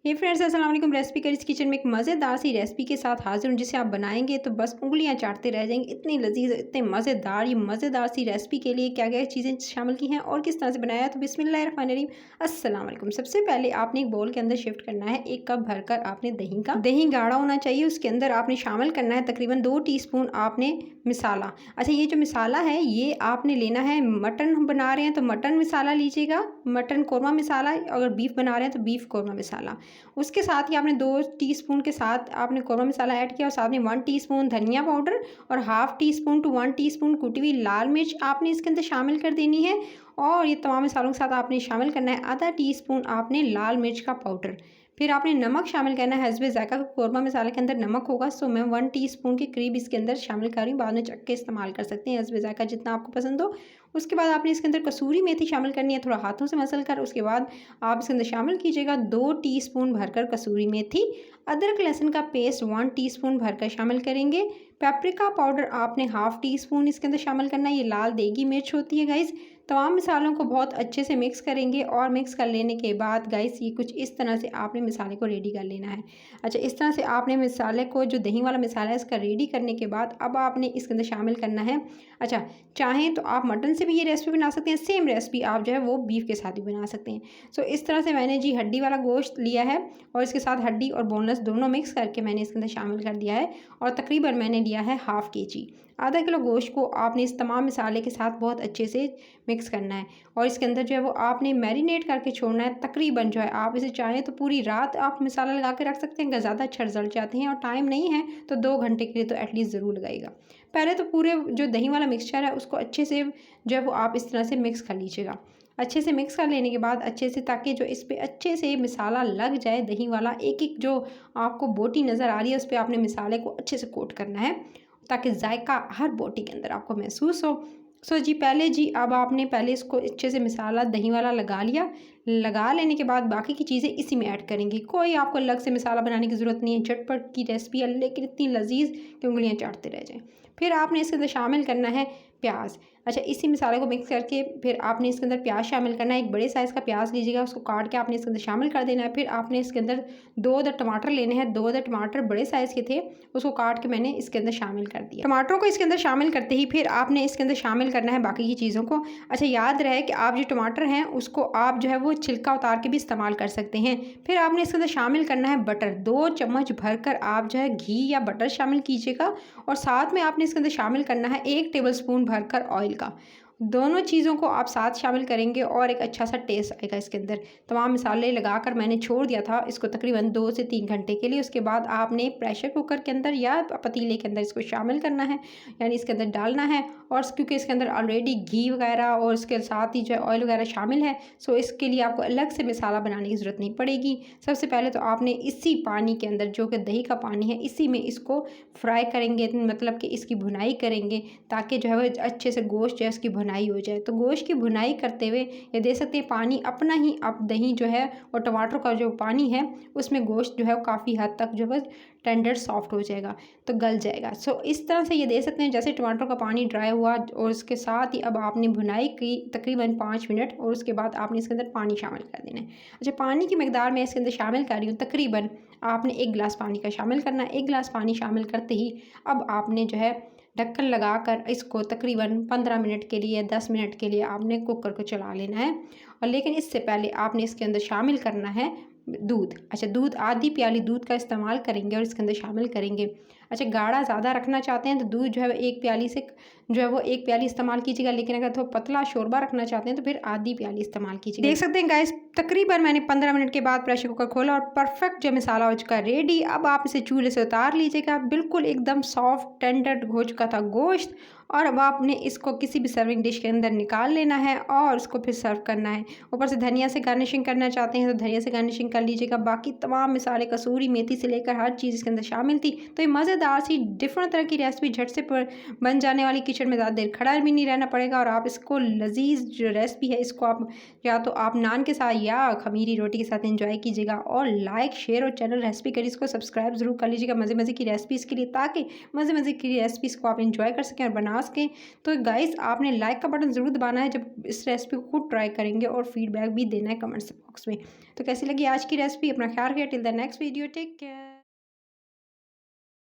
हे friends, अस्सलाम वालेकुम। Recipe curries kitchen में एक मज़ेदार सी रेसिपी के साथ हाजिर हूँ, जिसे आप बनाएंगे तो बस उंगलियां चाटते रह जाएंगे। इतनी लजीज, इतने मज़ेदार। ये मज़ेदार सी रेसिपी के लिए क्या क्या चीज़ें शामिल की हैं और किस तरह से बनाया है, तो बिस्मिल्लाहिर्रहमानिर्रहीम। अस्सलाम वालेकुम। सबसे पहले आपने एक बोल के अंदर शिफ्ट करना है। 1 कप भरकर आपने दही गाढ़ा होना चाहिए। उसके अंदर आपने शामिल करना है तकरीबन 2 टीस्पून आपने मिसाला। अच्छा, ये जो मिसाला है ये आपने लेना है, मटन बना रहे हैं तो मटन मिसाला लीजिएगा, मटन कौरमा मिसाला। अगर बीफ बना रहे हैं तो बीफ कौरमा मिसाला। उसके साथ ही आपने 2 टीस्पून के साथ आपने कौरमा मसाला ऐड किया और साथ में 1 टीस्पून धनिया पाउडर और हाफ़ टीस्पून टू 1 टीस्पून कुटी हुई लाल मिर्च आपने इसके अंदर शामिल कर देनी है। और ये तमाम मसालों के साथ आपने शामिल करना है आधा टीस्पून आपने लाल मिर्च का पाउडर। फिर आपने नमक शामिल करना है हस्बे ज़ायक़ा। कौरमा मसाले के अंदर नमक होगा, सो मैं 1 टीस्पून के करीब इसके अंदर शामिल कर रही हूँ। बाद में चख के इस्तेमाल कर सकते हैं हस्बे ज़ायक़ा जितना आपको पसंद हो। उसके बाद आपने इसके अंदर कसूरी मेथी शामिल करनी है, थोड़ा हाथों से मसल कर। उसके बाद आप इसके अंदर शामिल कीजिएगा 2 टीस्पून भरकर कसूरी मेथी। अदरक लहसुन का पेस्ट 1 टीस्पून भरकर शामिल करेंगे। पेपरिका पाउडर आपने हाफ़ टीस्पून इसके अंदर शामिल करना है। ये लाल देगी मिर्च होती है गाइस। तमाम मसालों को बहुत अच्छे से मिक्स करेंगे और मिक्स कर लेने के बाद गाइस ये कुछ इस तरह से आपने मसाले को रेडी कर लेना है। अच्छा, इस तरह से आपने मसाले को, जो दही वाला मसाला है, इसका रेडी करने के बाद अब आपने इसके अंदर शामिल करना है। अच्छा, चाहें तो आप मटन से भी ये रेसिपी बना सकते हैं। सेम रेसिपी आप जो है वो बीफ के साथ भी बना सकते हैं। सो इस तरह से मैंने जी हड्डी वाला गोश्त लिया है और इसके साथ हड्डी और बोनलेस दोनों मिक्स करके मैंने इसके अंदर शामिल कर दिया है। और तकरीबन मैंने लिया है हाफ़ केजी। आधा किलो गोश्त को आपने इस तमाम मसाले के साथ बहुत अच्छे से मिक्स करना है और इसके अंदर जो है वो आपने मैरिनेट करके छोड़ना है। तकरीबन जो है आप इसे चाहें तो पूरी रात आप मसाला लगा के रख सकते हैं, अगर ज़्यादा अच्छा रिजल्ट चाहते हैं और टाइम नहीं है तो 2 घंटे के लिए तो एटलीस्ट ज़रूर लगाएगा। पहले तो पूरे जो दही वाला मिक्सचर है उसको अच्छे से जो है वो आप इस तरह से मिक्स कर लीजिएगा। अच्छे से मिक्स कर लेने के बाद अच्छे से, ताकि जो इस पे अच्छे से मसाला लग जाए दही वाला, एक-एक जो आपको बोटी नज़र आ रही है उस पे आपने मसाले को अच्छे से कोट करना है, ताकि जायका हर बोटी के अंदर आपको महसूस हो। सो जी पहले जी अब आपने पहले इसको अच्छे से मसाला दही वाला लगा लिया। लगा लेने के बाद बाकी की चीज़ें इसी में ऐड करेंगी। कोई आपको अलग से मसाला बनाने की ज़रूरत नहीं है। झटपट की रेसिपी है लेकिन इतनी लजीज कि उंगलियां चाटते रह जाएं। फिर आपने इसके अंदर शामिल करना है प्याज। अच्छा, इसी मसाले को मिक्स करके फिर आपने इसके अंदर प्याज शामिल करना है। एक बड़े साइज़ का प्याज लीजिएगा, उसको काट के आपने इसके अंदर शामिल कर देना है। फिर आपने इसके अंदर 2 अदद टमाटर लेने हैं। 2 अदद टमाटर बड़े साइज़ के थे, उसको काट के मैंने इसके अंदर शामिल कर दिया। टमाटरों को इसके अंदर शामिल करते ही फिर आपने इसके अंदर शामिल करना है बाकी की चीज़ों को। अच्छा, याद रहे कि आप जो टमाटर हैं उसको आप जो है वो छिलका उतार के भी इस्तेमाल कर सकते हैं। फिर आपने इसके अंदर शामिल करना है बटर। 2 चम्मच भरकर आप जो है घी या बटर शामिल कीजिएगा और साथ में आपने इसके अंदर शामिल करना है 1 टेबलस्पून भरकर ऑयल का। दोनों चीज़ों को आप साथ शामिल करेंगे और एक अच्छा सा टेस्ट आएगा इसके अंदर। तमाम मसाले लगाकर मैंने छोड़ दिया था इसको तकरीबन 2 से 3 घंटे के लिए। उसके बाद आपने प्रेशर कुकर के अंदर या पतीले के अंदर इसको शामिल करना है, यानी इसके अंदर डालना है। और क्योंकि इसके अंदर ऑलरेडी घी वगैरह और उसके साथ ही जो है ऑयल वगैरह शामिल है, सो इसके लिए आपको अलग से मसाला बनाने की ज़रूरत नहीं पड़ेगी। सबसे पहले तो आपने इसी पानी के अंदर, जो कि दही का पानी है, इसी में इसको फ्राई करेंगे, मतलब कि इसकी भुनाई करेंगे, ताकि जो है वो अच्छे से गोश्त जो है उसकी भुनाई हो जाए। तो गोश्त की भुनाई करते हुए ये देख सकते हैं पानी अपना ही, अब दही जो है और टमाटर का जो पानी है उसमें गोश्त जो है वो काफ़ी हद तक जो है टेंडर सॉफ्ट हो जाएगा, तो गल जाएगा। सो इस तरह से ये देख सकते हैं जैसे टमाटर का पानी ड्राई हुआ और उसके साथ ही अब आपने भुनाई की तकरीबन 5 मिनट और उसके बाद आपने इसके अंदर पानी शामिल कर देना है। अच्छा, पानी की मकदार मैं इसके अंदर शामिल कर रही हूँ, तकरीबन आपने 1 गिलास पानी का शामिल करना है। 1 गिलास पानी शामिल करते ही अब आपने जो है ढक्कन लगाकर इसको तकरीबन 15 मिनट के लिए, 10 मिनट के लिए आपने कुकर को चला लेना है। और लेकिन इससे पहले आपने इसके अंदर शामिल करना है दूध। अच्छा, दूध आधी प्याली दूध का इस्तेमाल करेंगे और इसके अंदर शामिल करेंगे। अच्छा, गाढ़ा ज़्यादा रखना चाहते हैं तो दूध जो है 1 प्याली से जो है वो 1 प्याली इस्तेमाल कीजिएगा, लेकिन अगर थोड़ा पतला शोरबा रखना चाहते हैं तो फिर आधी प्याली इस्तेमाल कीजिएगा। देख सकते हैं गाइस, तकरीबन मैंने 15 मिनट के बाद प्रेशर कुकर खोला और परफेक्ट जो मसाला हो चुका है रेडी। अब आप इसे चूल्हे से उतार लीजिएगा। बिल्कुल एकदम सॉफ्ट टेंडर हो चुका था गोश्त। और अब आपने इसको किसी भी सर्विंग डिश के अंदर निकाल लेना है और उसको फिर सर्व करना है। ऊपर से धनिया से गार्निशिंग करना चाहते हैं तो धनिया से गार्निशिंग कर लीजिएगा। बाकी तमाम मसाले, कसूरी मेथी से लेकर हर चीज़ इसके अंदर शामिल थी। तो ये मज़ेदार मज़ेदार सी डिफरेंट तरह की रेसिपी झट से बन जाने वाली, किचन में ज़्यादा देर खड़ा भी नहीं रहना पड़ेगा और आप इसको लजीज जो रेसिपी है इसको आप या तो आप नान के साथ या खमीरी रोटी के साथ एंजॉय कीजिएगा। और लाइक शेयर और चैनल रेसिपी करिए इसको सब्सक्राइब ज़रूर कर लीजिएगा मज़े मज़े की रेसिपीज़ के लिए, ताकि मज़े मज़े की रेसिपीज़ को आप एंजॉय कर सकें और बना सकें। तो गाइस आपने लाइक का बटन ज़रूर दबाना है जब इस रेसिपी को खुद ट्राई करेंगे, और फीडबैक भी देना है कमेंट्स बॉक्स में। तो कैसी लगी आज की रेसिपी? अपना ख्याल रखिए। Till the next video, take care.